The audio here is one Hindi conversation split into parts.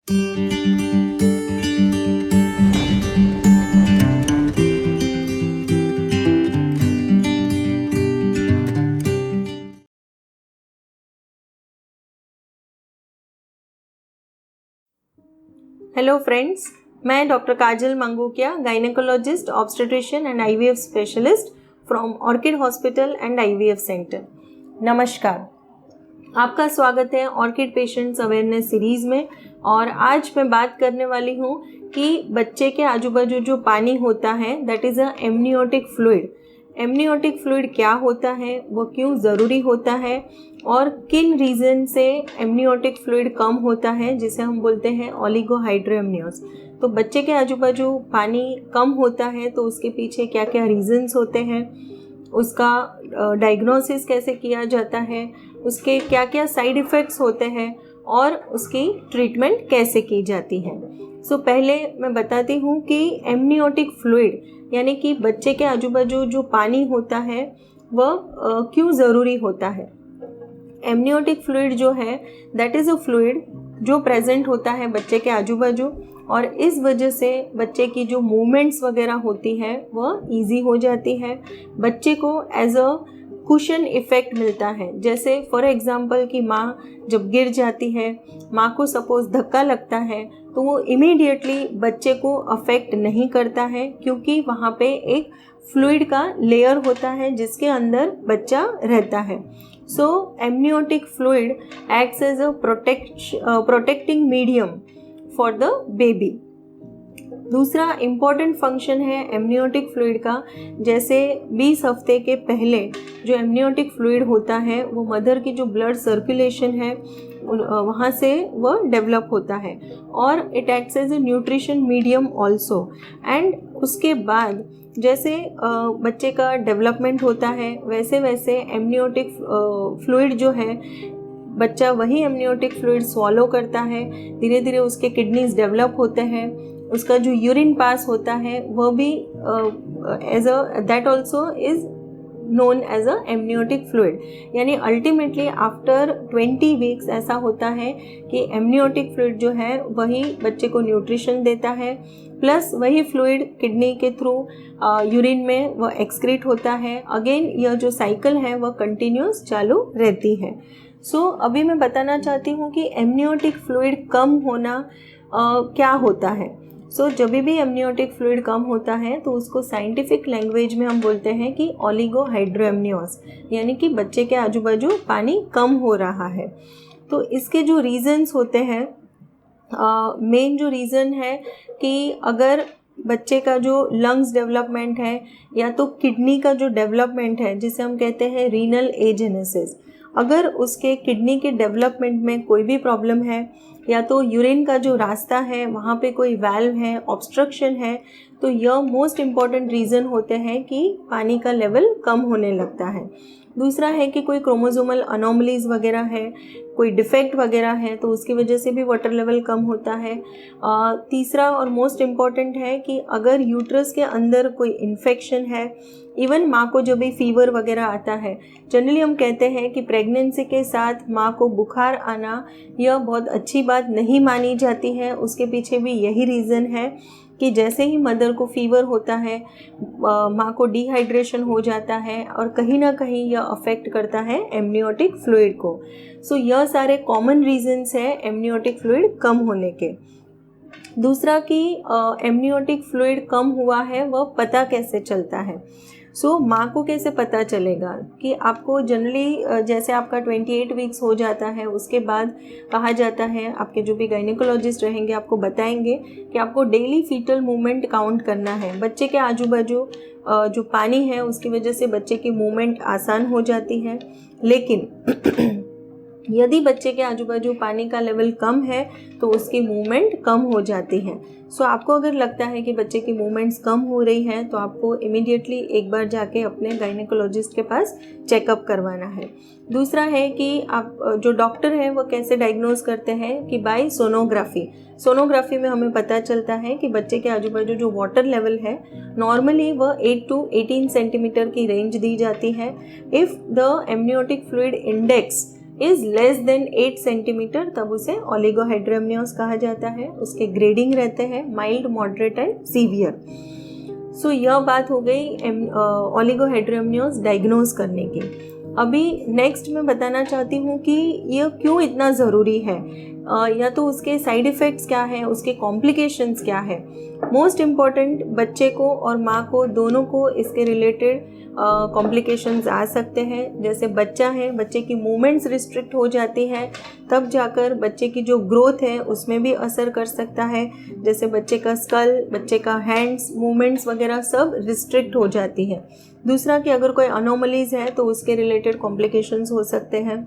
हेलो फ्रेंड्स, मैं doctor Kajal Mangukiya, gynaecologist, obstetrician and IVF specialist from orchid hospital and IVF centre. नमस्कार, आपका स्वागत है ऑर्किड पेशेंट्स अवेयरनेस सीरीज़ में। और आज मैं बात करने वाली हूँ कि बच्चे के आजू बाजू जो पानी होता है that is a amniotic fluid. Amniotic fluid क्या होता है, वो क्यों ज़रूरी होता है और किन रीज़न से एमनियोटिक फ्लूइड कम होता है, जिसे हम बोलते हैं ओलिगोहाइड्रोएमनियोस। तो बच्चे के आजू बाजू पानी कम होता है तो उसके पीछे क्या क्या रीज़न्स होते हैं, उसका डायग्नोसिस कैसे किया जाता है, उसके क्या क्या साइड इफ़ेक्ट्स होते हैं और उसकी ट्रीटमेंट कैसे की जाती है। सो पहले मैं बताती हूँ कि एमनियोटिक फ्लूइड यानी कि बच्चे के आजू बाजू जो पानी होता है वह क्यों ज़रूरी होता है। एमनियोटिक फ्लूइड जो है दैट इज़ अ फ्लूइड जो प्रेजेंट होता है बच्चे के आजू बाजू, और इस वजह से बच्चे की जो मूवमेंट्स वगैरह होती है वह ईजी हो जाती है। बच्चे को एज अ कुशन इफ़ेक्ट मिलता है। जैसे फॉर एग्ज़ाम्पल कि माँ जब गिर जाती है, माँ को सपोज़ धक्का लगता है तो वो इमीडिएटली बच्चे को अफेक्ट नहीं करता है, क्योंकि वहाँ पे एक फ्लूइड का लेयर होता है जिसके अंदर बच्चा रहता है। So amniotic fluid acts as a protecting medium for the baby. दूसरा इम्पॉर्टेंट फंक्शन है एमनियोटिक फ्लूइड का, जैसे 20 हफ्ते के पहले जो एमनियोटिक फ्लूइड होता है वो मदर की जो ब्लड सर्कुलेशन है वहाँ से वह डेवलप होता है और it acts as a nutrition medium also. And उसके बाद जैसे बच्चे का डेवलपमेंट होता है वैसे वैसे एमनियोटिक फ्लूइड जो है बच्चा वही एमनियोटिक फ्लूइड स्वॉलो करता है, धीरे धीरे उसके किडनीज डेवलप होते हैं, उसका जो यूरिन पास होता है वह भी as a that also is known as a amniotic fluid. यानी अल्टीमेटली आफ्टर 20 वीक्स ऐसा होता है कि एमनियोटिक फ्लूइड जो है वही बच्चे को न्यूट्रिशन देता है, प्लस वही फ्लूइड किडनी के थ्रू यूरिन में वह एक्सक्रीट होता है। अगेन यह जो साइकिल है वह कंटिन्यूस चालू रहती है। सो अभी मैं बताना चाहती हूँ कि एमनियोटिक फ्लूइड कम होना क्या होता है। सो जब भी एमनियोटिक फ्लूइड कम होता है तो उसको साइंटिफिक लैंग्वेज में हम बोलते हैं कि ओलिगोहाइड्रोएमनियोस, यानी कि बच्चे के आजू बाजू पानी कम हो रहा है। तो इसके जो रीज़न्स होते हैं, मेन जो रीज़न है कि अगर बच्चे का जो लंग्स डेवलपमेंट है या तो किडनी का जो डेवलपमेंट है जिसे हम कहते हैं रीनल एजेनेसिस, अगर उसके किडनी के डेवलपमेंट में कोई भी प्रॉब्लम है या तो यूरिन का जो रास्ता है वहाँ पे कोई वाल्व है, ऑब्स्ट्रक्शन है, तो यह मोस्ट इम्पॉर्टेंट रीज़न होते हैं कि पानी का लेवल कम होने लगता है। दूसरा है कि कोई क्रोमोसोमल अनोमलीज वगैरह है, कोई डिफेक्ट वगैरह है तो उसकी वजह से भी वाटर लेवल कम होता है। तीसरा और मोस्ट इम्पॉर्टेंट है कि अगर यूट्रस के अंदर कोई इन्फेक्शन है, इवन माँ को जब भी फीवर वगैरह आता है, जनरली हम कहते हैं कि प्रेगनेंसी के साथ माँ को बुखार आना यह बहुत अच्छी बात नहीं मानी जाती है। उसके पीछे भी यही रीज़न है कि जैसे ही मदर को फीवर होता है माँ को डिहाइड्रेशन हो जाता है और कहीं ना कहीं यह अफेक्ट करता है एमनियोटिक फ्लूइड को। सो यह सारे कॉमन रीजंस हैं एमनियोटिक फ्लूइड कम होने के। दूसरा कि एमनियोटिक फ्लूइड कम हुआ है वह पता कैसे चलता है। सो माँ को कैसे पता चलेगा कि आपको जनरली जैसे आपका 28 वीक्स हो जाता है उसके बाद कहा जाता है, आपके जो भी गायनेकोलॉजिस्ट रहेंगे आपको बताएंगे कि आपको डेली फीटल मूवमेंट काउंट करना है। बच्चे के आजू बाजू जो पानी है उसकी वजह से बच्चे की मूवमेंट आसान हो जाती है, लेकिन यदि बच्चे के आजू बाजू पानी का लेवल कम है तो उसकी मूवमेंट कम हो जाती है। सो आपको अगर लगता है कि बच्चे की मूवमेंट्स कम हो रही हैं तो आपको इमीडिएटली एक बार जाके अपने गायनेकोलॉजिस्ट के पास चेकअप करवाना है। दूसरा है कि आप जो डॉक्टर हैं वो कैसे डायग्नोज करते हैं कि बाय सोनोग्राफी। सोनोग्राफी में हमें पता चलता है कि बच्चे के आजू बाजू जो वाटर लेवल है नॉर्मली वह 8 to 18 सेंटीमीटर की रेंज दी जाती है। If the amniotic fluid index is less than 8 centimetre तब उसे ओलिगोहाइड्रोमनियोस कहा जाता है। उसके ग्रेडिंग रहते हैं माइल्ड, मॉडरेट एंड सीवियर। सो यह बात हो गई ओलिगोहाइड्रोमनियोस डायग्नोज करने की। अभी नेक्स्ट मैं बताना चाहती हूँ कि यह क्यों इतना ज़रूरी है, या तो उसके साइड इफ़ेक्ट्स क्या है, उसके कॉम्प्लिकेशंस क्या है। मोस्ट इम्पॉर्टेंट, बच्चे को और माँ को दोनों को इसके रिलेटेड कॉम्प्लिकेशंस आ सकते हैं। जैसे बच्चा है, बच्चे की मूवमेंट्स रिस्ट्रिक्ट हो जाती हैं, तब जाकर बच्चे की जो ग्रोथ है उसमें भी असर कर सकता है। जैसे बच्चे का स्कल, बच्चे का हैंड्स मूवमेंट्स वगैरह सब रिस्ट्रिक्ट हो जाती है। दूसरा कि अगर कोई अनोमलीज है तो उसके रिलेटेड कॉम्प्लिकेशंस हो सकते हैं।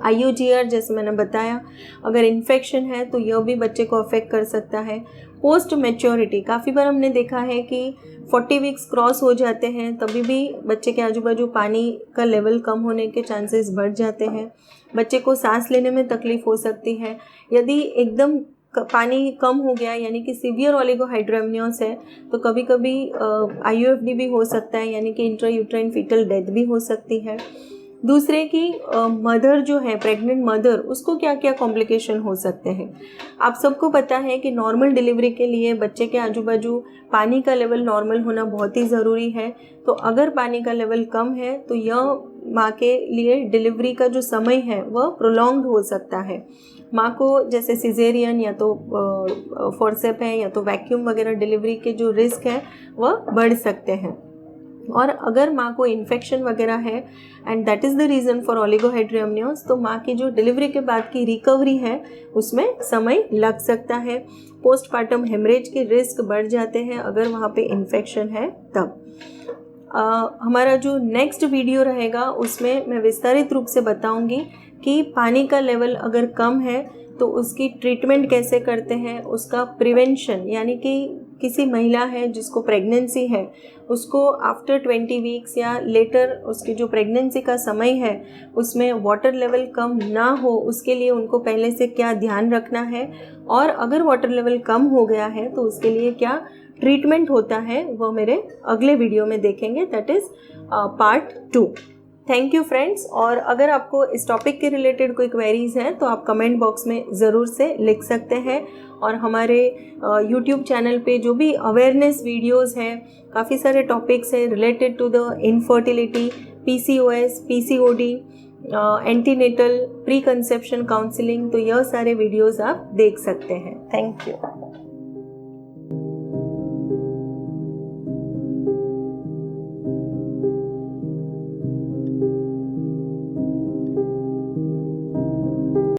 IUGR जैसे मैंने बताया, अगर इन्फेक्शन है तो यह भी बच्चे को अफेक्ट कर सकता है। पोस्ट मैच्योरिटी, काफ़ी बार हमने देखा है कि 40 वीक्स क्रॉस हो जाते हैं तभी भी बच्चे के आजू बाजू पानी का लेवल कम होने के चांसेस बढ़ जाते हैं। बच्चे को सांस लेने में तकलीफ हो सकती है। यदि एकदम पानी कम हो गया यानी कि सीवियर ओलिगोहाइड्रोमनियोस है तो कभी कभी IUFD भी हो सकता है, यानी कि इंट्रा यूट्राइन फीटल डेथ भी हो सकती है। दूसरे की मदर जो है, प्रेग्नेंट मदर, उसको क्या क्या कॉम्प्लिकेशन हो सकते हैं। आप सबको पता है कि नॉर्मल डिलीवरी के लिए बच्चे के आजू बाजू पानी का लेवल नॉर्मल होना बहुत ही ज़रूरी है। तो अगर पानी का लेवल कम है तो यह माँ के लिए डिलीवरी का जो समय है वह प्रोलॉन्ग्ड हो सकता है। माँ को जैसे सिजेरियन या तो फोर्सेप है या तो वैक्यूम वगैरह डिलीवरी के जो रिस्क है वह बढ़ सकते हैं। और अगर माँ को इन्फेक्शन वगैरह है and that is the reason for oligohydramnios, तो माँ की जो डिलीवरी के बाद की रिकवरी है उसमें समय लग सकता है। पोस्टपार्टम हेमरेज के रिस्क बढ़ जाते हैं अगर वहाँ पे इन्फेक्शन है तब। हमारा जो नेक्स्ट वीडियो रहेगा उसमें मैं विस्तारित रूप से बताऊंगी कि पानी का लेवल अगर कम है तो उसकी ट्रीटमेंट कैसे करते हैं, उसका प्रिवेंशन, यानी कि किसी महिला है जिसको प्रेगनेंसी है उसको आफ्टर 20 वीक्स या लेटर उसकी जो प्रेगनेंसी का समय है उसमें वाटर लेवल कम ना हो, उसके लिए उनको पहले से क्या ध्यान रखना है, और अगर वाटर लेवल कम हो गया है तो उसके लिए क्या ट्रीटमेंट होता है वो मेरे अगले वीडियो में देखेंगे, that is part 2। Thank you friends. और अगर आपको इस टॉपिक के रिलेटेड कोई क्वेरीज़ हैं तो आप कमेंट बॉक्स में ज़रूर से लिख सकते हैं। और हमारे यूट्यूब चैनल पे जो भी अवेयरनेस वीडियोस हैं, काफ़ी सारे टॉपिक्स हैं related to the infertility, PCOS, PCOD, antenatal, pre conception counselling, तो यह सारे वीडियोस आप देख सकते हैं। Thank you.